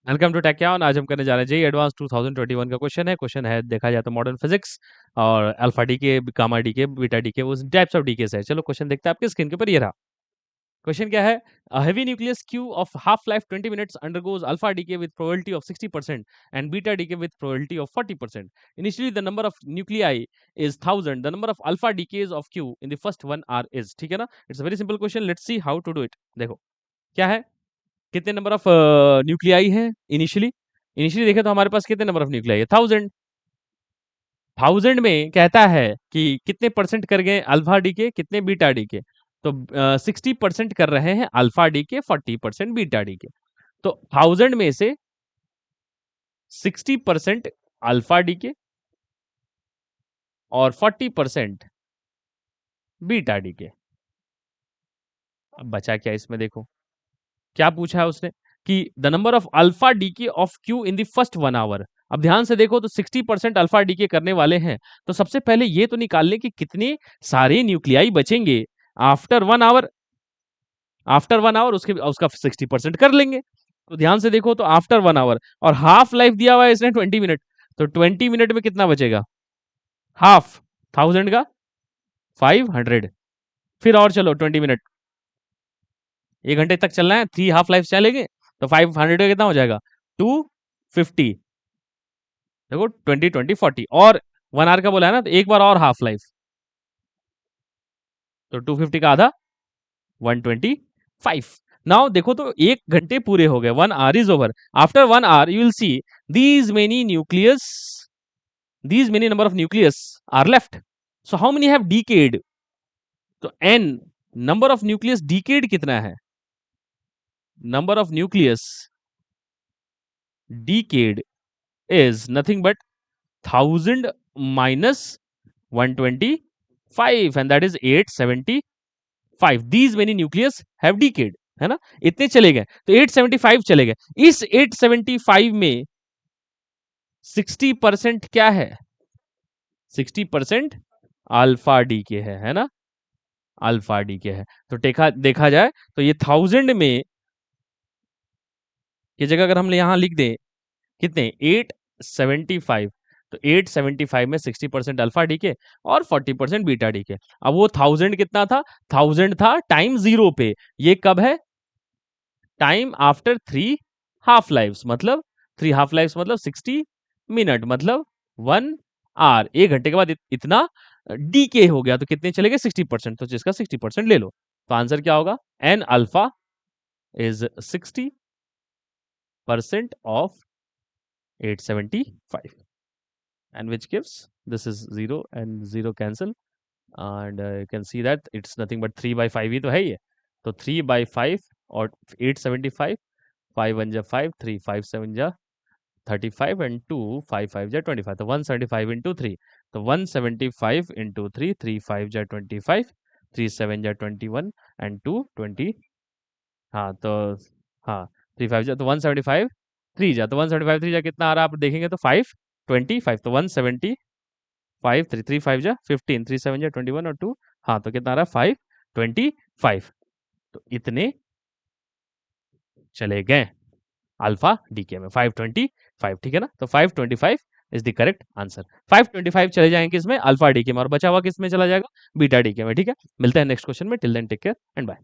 Welcome to take on. आज हम करने जा रहे हैं जेईई एडवांस 2021 का क्वेश्चन है देखा जाए तो मॉडर्न फिजिक्स और alpha decay, gamma decay, beta decay, उस टाइप्स ऑफ डीकेस है। चलो क्वेश्चन देखते हैं आपकी स्क्रीन के ऊपर। ये रहा क्वेश्चन। क्या है? A heavy nucleus Q of half life 20 minutes undergoes alpha decay with probability of 60% and beta decay with probability of 40%. Initially the number of nuclei is 1000. The number of alpha decays of Q in the first 1 hour is, ठीक है ना? It's a very simple question. Let's see how to do it. देखो क्या है, कितने number of nuclei है initially. Initially देखे तो हमारे पास कितने नंबर ऑफ न्यूक्लियाई है? 1000। 1000 में कहता है कि कितने परसेंट कर गए अल्फा डी के, कितने बीटा डी के। तो 60% कर रहे हैं अल्फा डी के, 40% बीटा डी के। तो 1000 में से 60% अल्फा डी के और 40% बीटा डी के। अब बचा क्या इसमें? देखो क्या पूछा है उसने कि the number of alpha decay of Q in the first 1 hour. अब ध्यान से देखो तो 60% अल्फा डीके करने वाले हैं, तो सबसे पहले ये तो निकाल लें कि कितने सारे न्यूक्लियाई बचेंगे आफ्टर 1 आवर। आफ्टर 1 आवर उसके उसका 60% कर लेंगे। तो ध्यान से देखो तो आफ्टर 1 आवर, और हाफ लाइफ दिया हुआ है इसने 20 मिनट, तो 20 मिनट में कितना बचेगा? हाफ 1000 का 500। फिर और चलो 20 मिनट, 1 घंटे तक चलना है, 3 हाफ लाइफ चलेंगे, तो 500 का कितना हो जाएगा? 250। देखो 20 20 40 और 1 आवर का बोला है ना, तो एक बार और हाफ लाइफ, तो 250 का आधा 125। नाउ देखो तो 1 घंटे पूरे हो गए, 1 hour is over. After 1 hour you will see these many nucleus, these many number of nucleus are left. So how many have decayed? तो n number of nucleus decayed कितना है? Number of nucleus decayed is nothing but 1000 minus 125 and that is 875. These many nucleus have decayed, है ना? इतने चले गए, तो 875 चले गए। इस 875 में 60% क्या है? 60% अल्फा डी के है ना? अल्फा डी के है। तो देखा जाए तो ये 1000 में की जगह अगर हम यहाँ लिख दें कितने, 875, तो 875 में 60% अल्फा डी के और 40% बीटा डी के। अब वो 1000 कितना था? 1000 था टाइम 0 पे। ये कब है? टाइम आफ्टर 3 हाफ लाइव्स, मतलब 3 हाफ लाइव्स मतलब 60 मिनट, मतलब 1 आवर। 1 घंटे के बाद इतना डीके हो गया, तो कितने चले गए? 60%। तो जिसका 60% ले लो, तो आंसर क्या होगा? N alpha is 60% of 875, and which gives this is 0 and 0 cancel, and you can see that it's nothing but 3/5 ही तो है ये। तो 3/5 और 875, 5 1 जा 5, 3 5 7 जा 35 and 2 5 5 जा 25, तो 175 into 3, तो 175 into 3, 3 5 जा 25, 3 7 जा 21 and 2 20। हाँ तो हाँ 3 5 जा तो 175, 3 जा तो 175 3 जा कितना आ रहा है आप देखेंगे तो 525, तो 175 3 3 5 जा 15, 3 7 जा 21 और 2, हाँ तो कितना आ रहा है 525। तो इतने चले गए अल्फा डीके में 525, ठीक है ना? तो 525 इज द करेक्ट आंसर। 525 चले जाएंगे किसमें? अल्फा डीके में, और बचा हुआ किसमें चला जाएगा? बीटा डीके में। ठीक है, मिलते हैं नेक्स्ट क्वेश्चन में। Till then take care and bye.